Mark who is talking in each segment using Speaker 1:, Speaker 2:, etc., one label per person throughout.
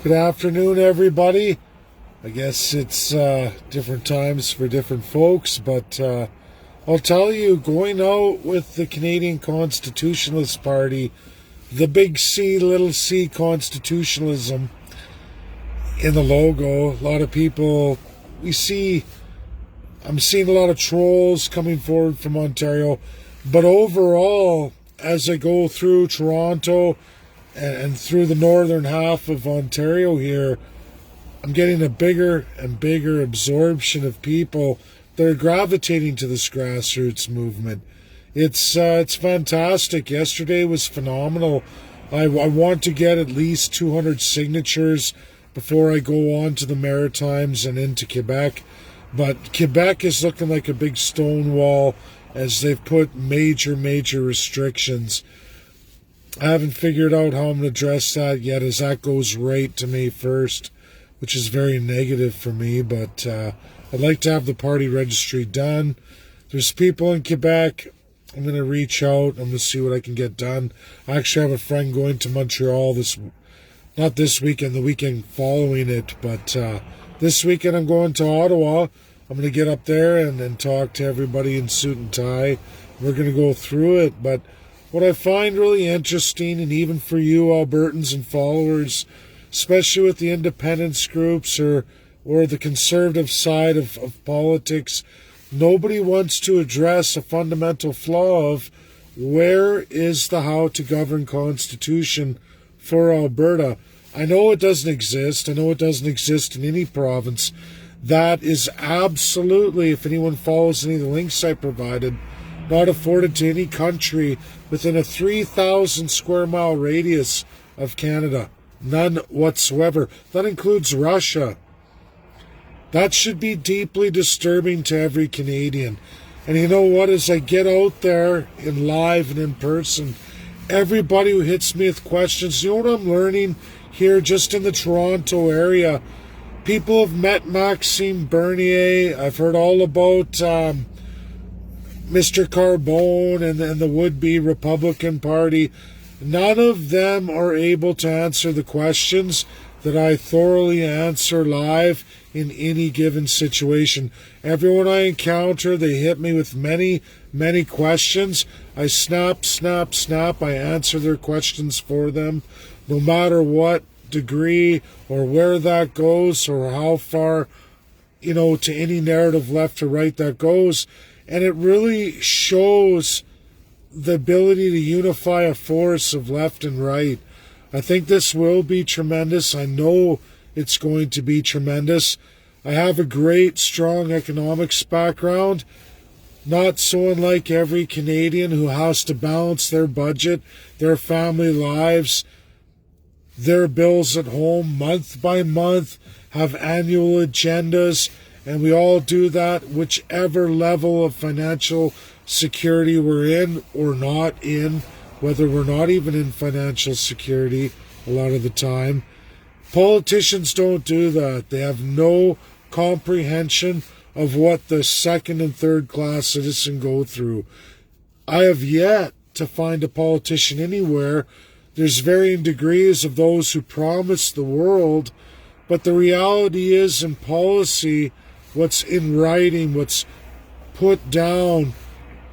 Speaker 1: Good afternoon, everybody. I guess it's different times for different folks, but I'll tell you, going out with the Canadian Constitutionalist Party, the big C, little c constitutionalism in the logo, a lot of people, I'm seeing a lot of trolls coming forward from Ontario, but overall, as I go through Toronto and through the northern half of Ontario here, I'm getting a bigger and bigger absorption of people that are gravitating to this grassroots movement. It's fantastic. Yesterday was phenomenal. I want to get at least 200 signatures before I go on to the Maritimes and into Quebec. But Quebec is looking like a big stone wall as they've put major restrictions. I haven't figured out how I'm going to address that yet, as that goes right to May 1st, which is very negative for me. But I'd like to have the party registry done. There's people in Quebec. I'm going to reach out. I'm going to see what I can get done. I actually have a friend going to Montreal not this weekend, the weekend following it, but this weekend I'm going to Ottawa. I'm going to get up there and talk to everybody in suit and tie. We're going to go through it. But what I find really interesting, and even for you Albertans and followers, especially with the independence groups or the conservative side of politics, nobody wants to address a fundamental flaw of where is the how to govern constitution for Alberta. I know it doesn't exist. I know it doesn't exist in any province. That is absolutely, if anyone follows any of the links I provided, not afforded to any country within a 3,000 square mile radius of Canada. None whatsoever. That includes Russia. That should be deeply disturbing to every Canadian. And you know what? As I get out there in live and in person, everybody who hits me with questions, you know what I'm learning here just in the Toronto area? People have met Maxime Bernier. I've heard all about Mr. Carbone and the would-be Republican Party. None of them are able to answer the questions that I thoroughly answer live in any given situation. Everyone I encounter, they hit me with many questions. I snap. I answer their questions for them, no matter what degree or where that goes or how far, to any narrative left or right that goes. And it really shows the ability to unify a force of left and right. I think this will be tremendous. I know it's going to be tremendous. I have a great, strong economics background, not so unlike every Canadian who has to balance their budget, their family lives, their bills at home month by month, have annual agendas, and we all do that whichever level of financial security we're in or not in, whether we're not even in financial security a lot of the time. Politicians don't do that. They have no comprehension of what the second and third class citizen go through. I have yet to find a politician anywhere. There's varying degrees of those who promise the world, but the reality is in policy, what's in writing, what's put down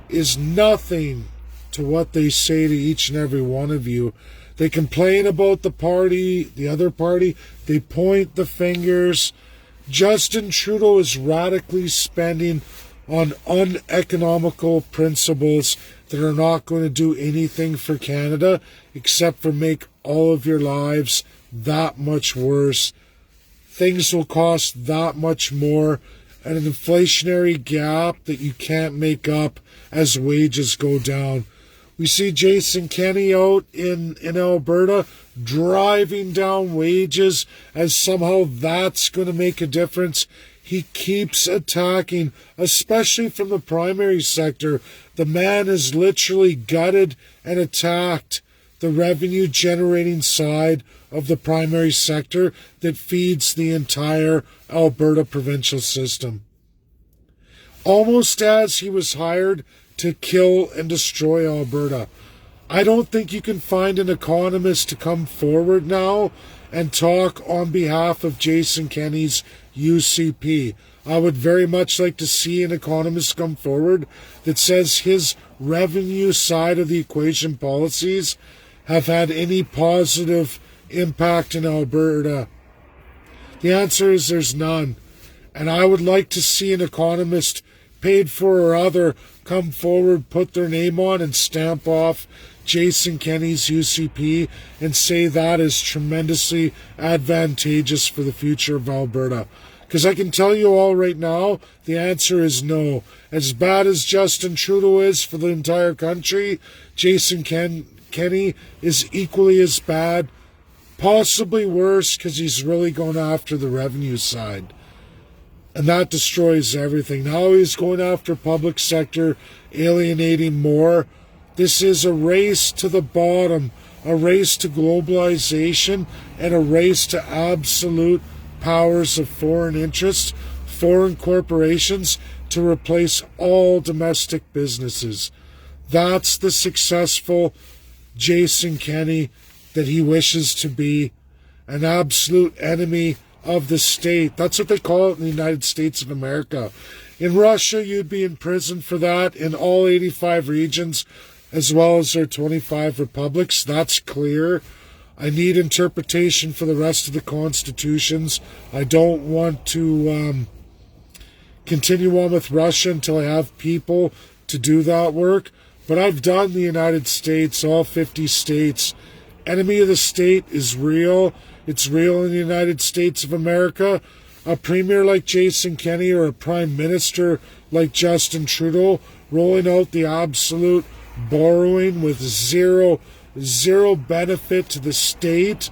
Speaker 1: is nothing to what they say to each and every one of you. They complain about the party, the other party. They point the fingers. Justin Trudeau is radically spending on uneconomical principles that are not going to do anything for Canada except for make all of your lives that much worse. Things will cost that much more, and an inflationary gap that you can't make up as wages go down. We see Jason Kenney out in Alberta driving down wages as somehow that's going to make a difference. He keeps attacking, especially from the primary sector. The man has literally gutted and attacked the revenue-generating side of the primary sector that feeds the entire Alberta provincial system. Almost as he was hired to kill and destroy Alberta. I don't think you can find an economist to come forward now and talk on behalf of Jason Kenney's UCP. I would very much like to see an economist come forward that says his revenue side of the equation policies have had any positive impact in Alberta. The answer is there's none. And I would like to see an economist, paid for or other, come forward, put their name on and stamp off Jason Kenney's UCP and say that is tremendously advantageous for the future of Alberta. Because I can tell you all right now, the answer is no. As bad as Justin Trudeau is for the entire country, Jason Kenney is equally as bad, possibly worse, because he's really going after the revenue side. And that destroys everything. Now he's going after public sector, alienating more. This is a race to the bottom, a race to globalization, and a race to absolute powers of foreign interests, foreign corporations, to replace all domestic businesses. That's the successful Jason Kenney that he wishes to be, an absolute enemy of the state. That's what they call it in the United States of America. In Russia, you'd be in prison for that in all 85 regions, as well as their 25 republics. That's clear. I need interpretation for the rest of the constitutions. I don't want to continue on with Russia until I have people to do that work. But I've done the United States, all 50 states. Enemy of the state is real. It's real in the United States of America. A premier like Jason Kenney or a prime minister like Justin Trudeau rolling out the absolute borrowing with zero benefit to the state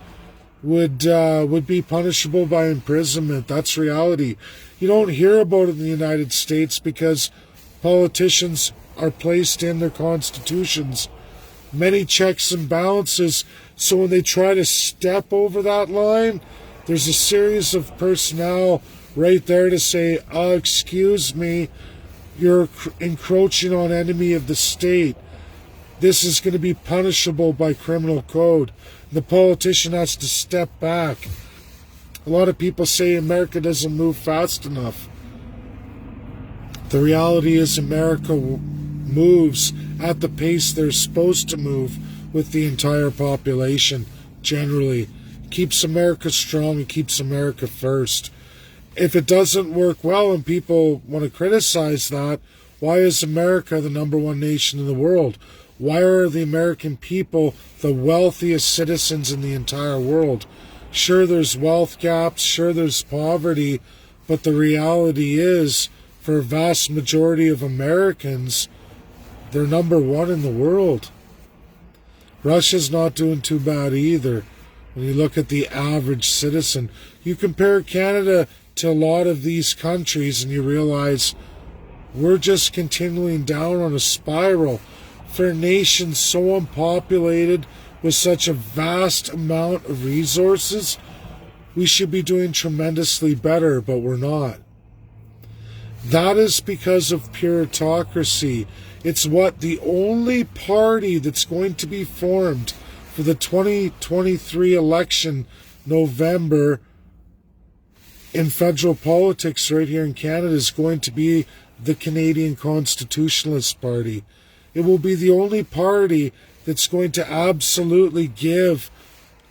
Speaker 1: would be punishable by imprisonment. That's reality. You don't hear about it in the United States because politicians are placed in their constitutions. Many checks and balances, so when they try to step over that line, there's a series of personnel right there to say, excuse me, you're encroaching on enemy of the state. This is going to be punishable by criminal code. The politician has to step back. A lot of people say America doesn't move fast enough. The reality is America moves at the pace they're supposed to move with the entire population, generally. Keeps America strong and keeps America first. If it doesn't work well and people want to criticize that, why is America the number one nation in the world? Why are the American people the wealthiest citizens in the entire world? Sure, there's wealth gaps, sure, there's poverty, but the reality is, for a vast majority of Americans, they're number one in the world. Russia's not doing too bad either. When you look at the average citizen, you compare Canada to a lot of these countries and you realize we're just continuing down on a spiral. For a nation so unpopulated with such a vast amount of resources, we should be doing tremendously better, but we're not. That is because of puritocracy. It's what the only party that's going to be formed for the 2023 election, November, in federal politics right here in Canada is going to be the Canadian Constitutionalist Party. It will be the only party that's going to absolutely give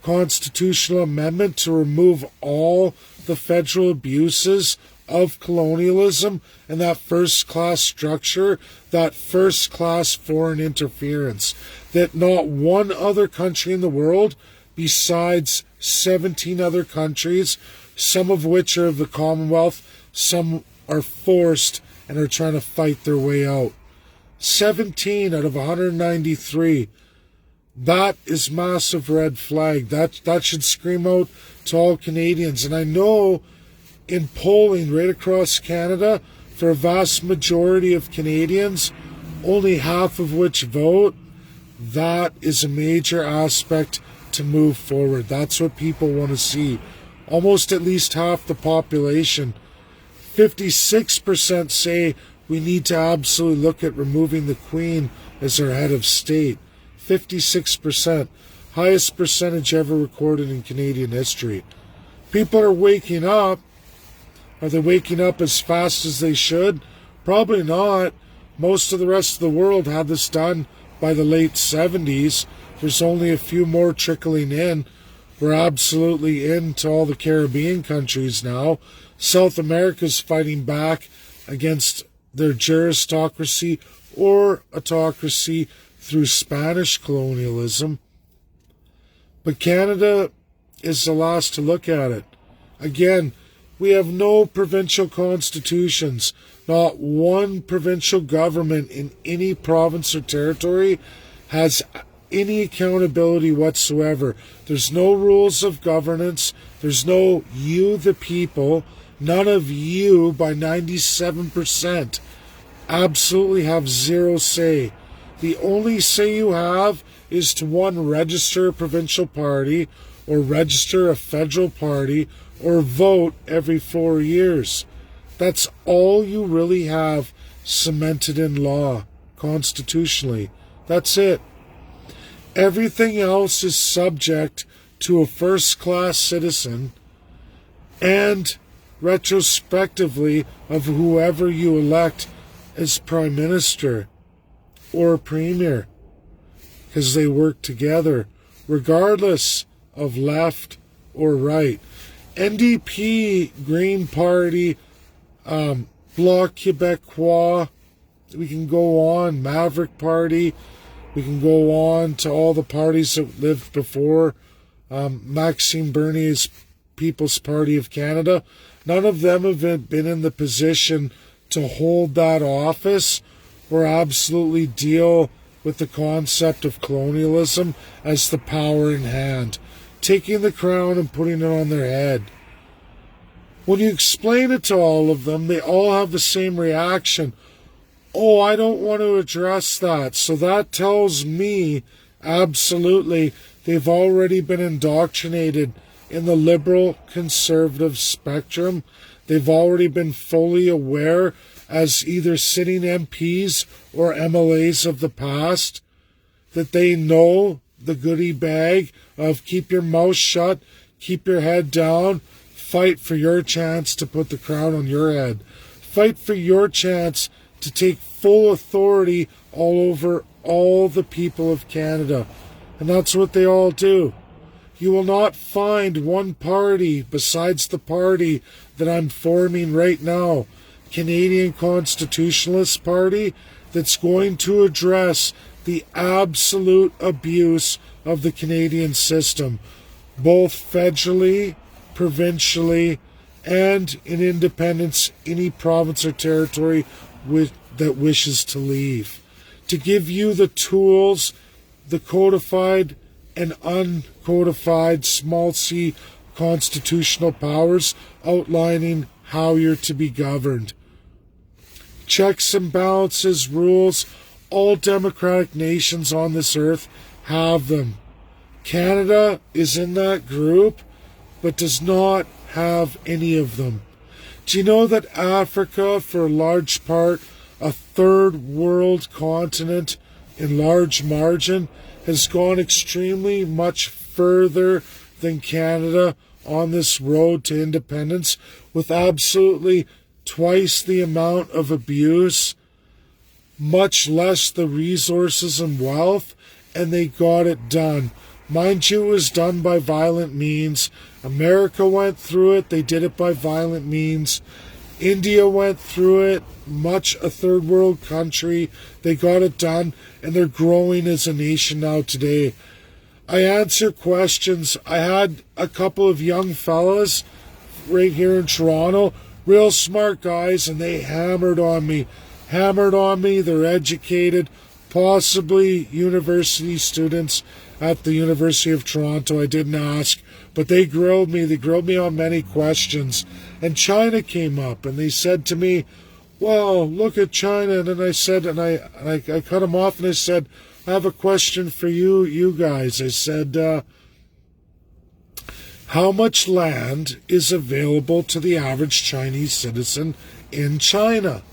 Speaker 1: constitutional amendment to remove all the federal abuses of colonialism and that first-class structure, that first-class foreign interference, that not one other country in the world, besides 17 other countries, some of which are of the Commonwealth, some are forced and are trying to fight their way out. 17 out of 193. That is massive red flag. That should scream out to all Canadians. And I know in polling right across Canada, for a vast majority of Canadians, only half of which vote, that is a major aspect to move forward. That's what people want to see. Almost at least half the population. 56% say we need to absolutely look at removing the Queen as our head of state. 56%. Highest percentage ever recorded in Canadian history. People are waking up. Are they waking up as fast as they should? Probably not. Most of the rest of the world had this done by the late 70s. There's only a few more trickling in. We're absolutely into all the Caribbean countries now. South America's fighting back against their juristocracy or autocracy through Spanish colonialism. But Canada is the last to look at it. Again, we have no provincial constitutions. Not one provincial government in any province or territory has any accountability whatsoever. There's no rules of governance. There's no you, the people. None of you, by 97%, absolutely have zero say. The only say you have is to, one, register a provincial party or register a federal party or vote every 4 years. That's all you really have cemented in law, constitutionally. That's it. Everything else is subject to a first-class citizen and retrospectively of whoever you elect as prime minister or premier, because they work together, regardless of left or right. NDP, Green Party, Bloc Québécois, we can go on, Maverick Party, we can go on to all the parties that lived before, Maxime Bernier's People's Party of Canada. None of them have been in the position to hold that office or absolutely deal with the concept of colonialism as the power in hand, taking the crown and putting it on their head. When you explain it to all of them, they all have the same reaction. Oh, I don't want to address that. So that tells me absolutely they've already been indoctrinated in the liberal conservative spectrum. They've already been fully aware as either sitting MPs or MLAs of the past that they know the goodie bag of keep your mouth shut, keep your head down, fight for your chance to put the crown on your head. Fight for your chance to take full authority all over all the people of Canada. And that's what they all do. You will not find one party besides the party that I'm forming right now, Canadian Constitutionalists Party, that's going to address the absolute abuse of the Canadian system, both federally, provincially, and in independence, any province or territory that wishes to leave. To give you the tools, the codified and uncodified small c constitutional powers outlining how you're to be governed. Checks and balances, rules, all democratic nations on this earth have them. Canada is in that group, but does not have any of them. Do you know that Africa, for a large part, a third world continent in large margin, has gone extremely much further than Canada on this road to independence, with absolutely twice the amount of abuse, much less the resources and wealth, and they got it done. Mind you, it was done by violent means. America went through it. They did it by violent means. India went through it, much a third world country. They got it done, and they're growing as a nation now today. I answer questions. I had a couple of young fellas right here in Toronto, real smart guys, and they hammered on me. They're educated, possibly university students at the University of Toronto. I didn't ask, but they grilled me. They grilled me on many questions. And China came up, and they said to me, well, look at China. And then I said, and I cut them off, and I said, I have a question for you guys. I said, how much land is available to the average Chinese citizen in China?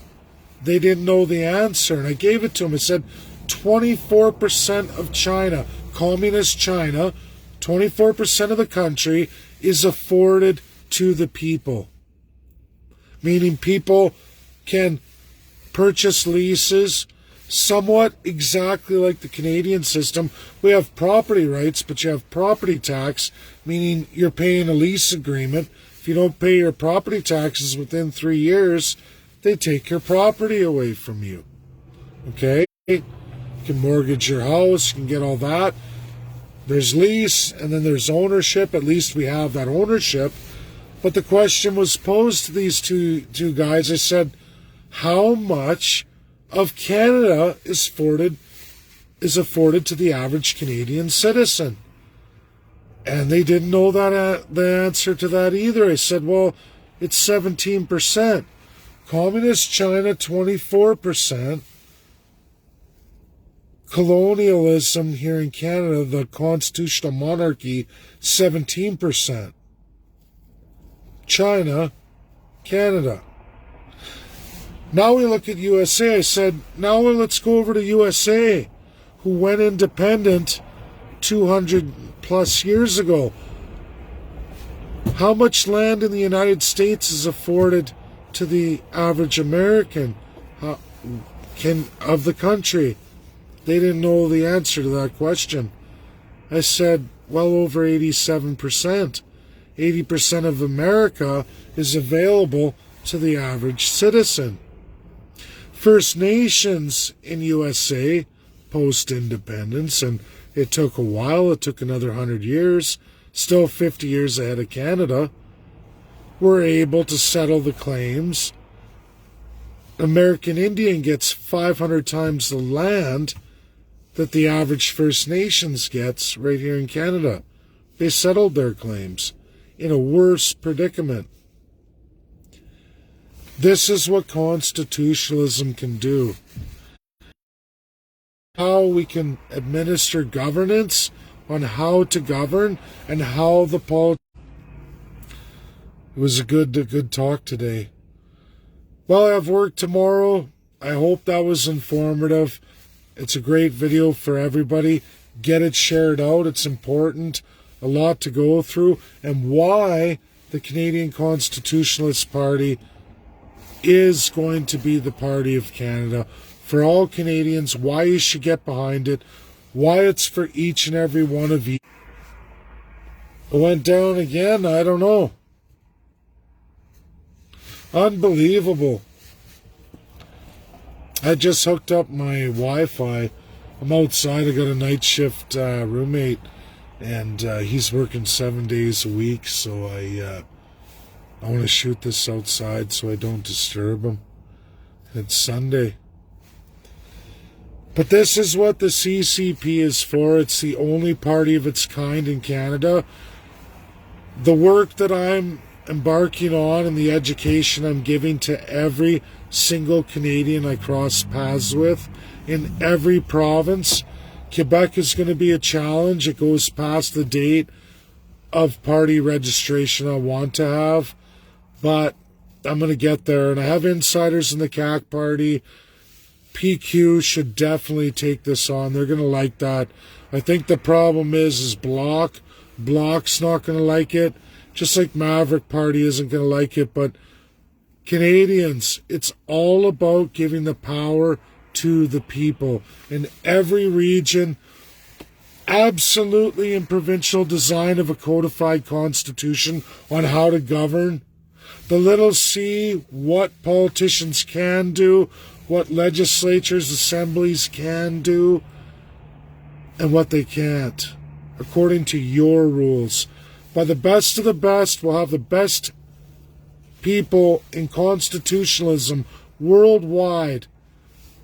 Speaker 1: They didn't know the answer, and I gave it to them. I said, 24% of China, communist China, 24% of the country is afforded to the people. Meaning people can purchase leases, somewhat exactly like the Canadian system. We have property rights, but you have property tax, meaning you're paying a lease agreement. If you don't pay your property taxes within 3 years, they take your property away from you. Okay? You can mortgage your house, you can get all that. There's lease, and then there's ownership. At least we have that ownership. But the question was posed to these two guys. I said, how much of Canada is afforded to the average Canadian citizen? And they didn't know that the answer to that either. I said, well, it's 17%. Communist China, 24%. Colonialism here in Canada, the constitutional monarchy, 17%. China, Canada. Now we look at USA. I said, now let's go over to USA, who went independent 200 plus years ago. How much land in the United States is afforded to the average American of the country? They didn't know the answer to that question. I said, well over 87%. 80% of America is available to the average citizen. First Nations in USA, post-independence, and it took a while, it took another 100 years, still 50 years ahead of Canada, were able to settle the claims. American Indian gets 500 times the land that the average First Nations gets right here in Canada. They settled their claims in a worse predicament. This is what constitutionalism can do. How we can administer governance, on how to govern, and how the politics. It was a good talk today. Well, I have work tomorrow. I hope that was informative. It's a great video for everybody. Get it shared out. It's important. A lot to go through. And why the Canadian Constitutionalist Party is going to be the party of Canada. For all Canadians, why you should get behind it. Why it's for each and every one of you. It went down again? I don't know. Unbelievable. I just hooked up my Wi-Fi. I'm outside. I got a night shift roommate, and he's working 7 days a week, so I want to shoot this outside so I don't disturb him. It's Sunday. But this is what the CCP is for. It's the only party of its kind in Canada. The work that I'm embarking on and the education I'm giving to every single Canadian I cross paths with in every province. Quebec is going to be a challenge. It goes past the date of party registration I want to have, but I'm going to get there. And I have insiders in the CAC party. PQ should definitely take this on. They're going to like that. I think the problem is Bloc. Bloc's not going to like it. Just like Maverick Party isn't going to like it. But Canadians, it's all about giving the power to the people. In every region, absolutely in provincial design of a codified constitution on how to govern. The little C, what politicians can do, what legislatures, assemblies can do, and what they can't, according to your rules. By the best of the best, we'll have the best people in constitutionalism worldwide,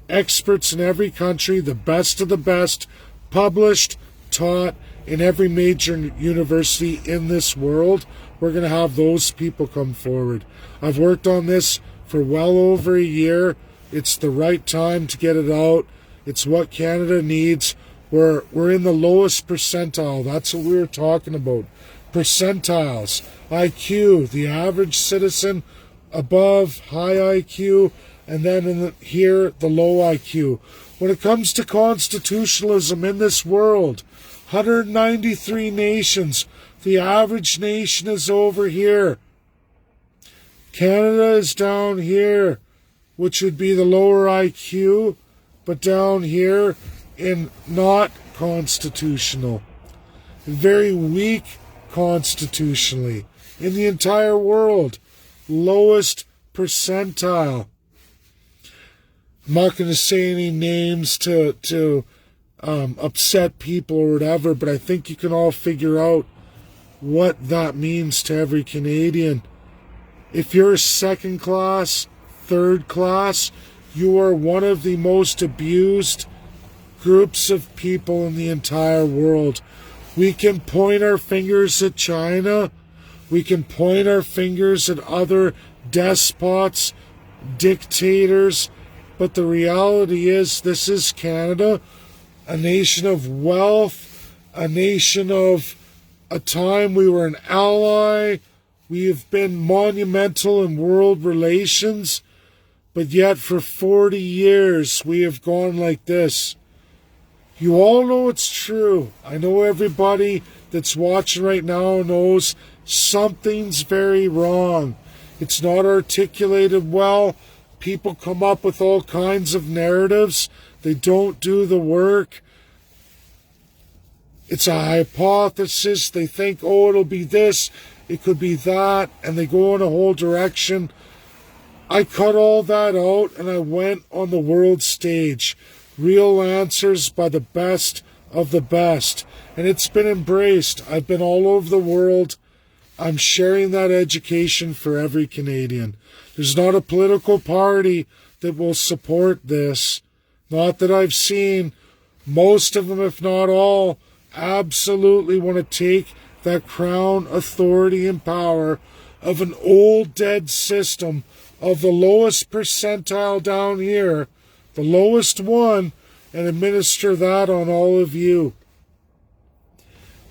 Speaker 1: experts in every country, the best of the best, published, taught in every major university in this world. We're going to have those people come forward. I've worked on this for well over a year. It's the right time to get it out. It's what Canada needs. We're in the lowest percentile. That's what we were talking about. Percentiles. IQ, the average citizen above high IQ, and then here, the low IQ. When it comes to constitutionalism in this world, 193 nations. The average nation is over here. Canada is down here, which would be the lower IQ, but down here in not constitutional. Very weak constitutionally. In the entire world, lowest percentile. I'm not going to say any names to upset people or whatever, but I think you can all figure out what that means to every Canadian. If you're second class, third class, you are one of the most abused groups of people in the entire world. We can point our fingers at China. We can point our fingers at other despots, dictators, but the reality is this is Canada, a nation of wealth, a nation of a time we were an ally. We have been monumental in world relations, but yet for 40 years we have gone like this. You all know it's true. I know everybody that's watching right now knows something's very wrong. It's not articulated well. People come up with all kinds of narratives. They don't do the work. It's a hypothesis. They think, oh, it'll be this, it could be that, and they go in a whole direction. I cut all that out and I went on the world stage. Real answers by the best of the best. And it's been embraced. I've been all over the world. I'm sharing that education for every Canadian. There's not a political party that will support this. Not that I've seen. Most of them, if not all, absolutely want to take that crown authority and power of an old dead system of the lowest percentile down here, the lowest one, and administer that on all of you.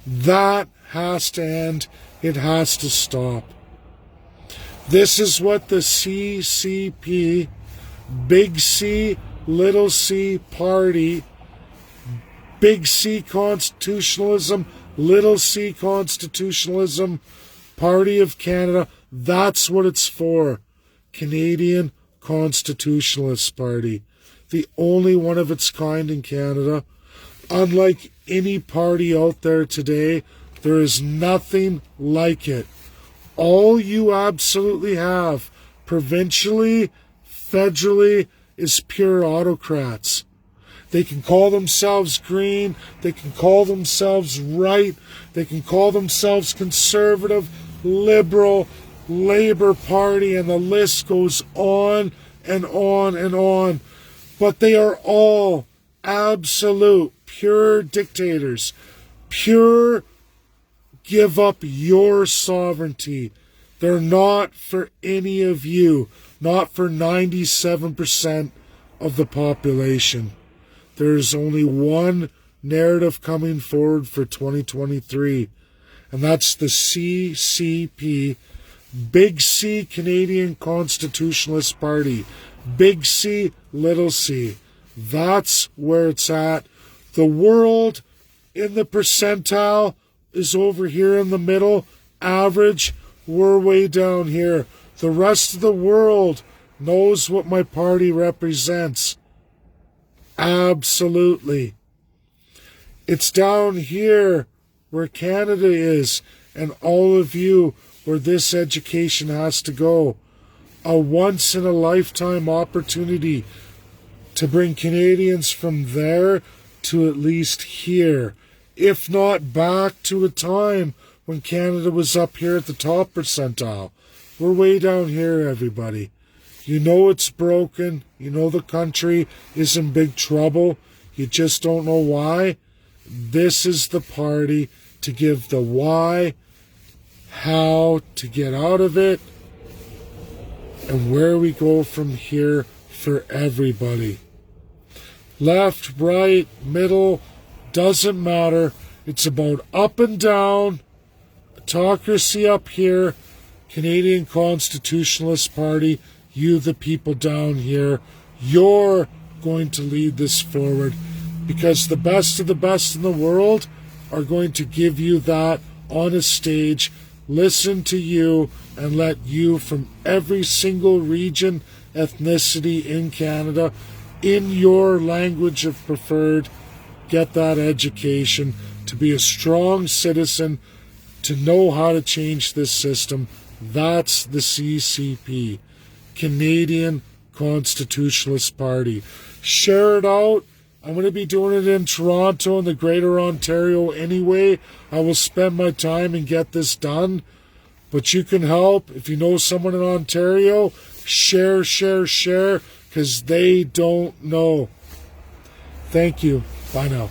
Speaker 1: That has to end. It has to stop. This is what the CCP, Big C, Little C Party, Big C Constitutionalism, Little C Constitutionalism, Party of Canada, that's what it's for. Canadian Constitutionalist Party. The only one of its kind in Canada. Unlike any party out there today, there is nothing like it. All you absolutely have, provincially, federally, is pure autocrats. They can call themselves green, they can call themselves right, they can call themselves conservative, liberal, Labour Party, and the list goes on and on and on. But they are all absolute, pure dictators. Pure give up your sovereignty. They're not for any of you, not for 97% of the population. There's only one narrative coming forward for 2023, and that's the CCP, Big C Canadian Constitutionalist Party, Big C, Little C. That's where it's at. The world in the percentile is over here in the middle. Average, we're way down here. The rest of the world knows what my party represents. Absolutely. It's down here where Canada is, and all of you where this education has to go. A once-in-a-lifetime opportunity to bring Canadians from there to at least here, if not back to a time when Canada was up here at the top percentile. We're way down here, everybody. You know it's broken. You know the country is in big trouble. You just don't know why. This is the party to give the why, how to get out of it, and where we go from here for everybody. Left, right, middle, doesn't matter. It's about up and down, autocracy up here, Canadian Constitutionalist Party, you the people down here, your going to lead this forward, because the best of the best in the world are going to give you that on a stage, listen to you, and let you from every single region, ethnicity in Canada, in your language of preferred, get that education to be a strong citizen, to know how to change this system. That's the CCP, Canadian Constitutionalist Party. Share it out. I'm going to be doing it in Toronto and the Greater Ontario anyway. I will spend my time and get this done. But you can help. If you know someone in Ontario, share, because they don't know. Thank you. Bye now.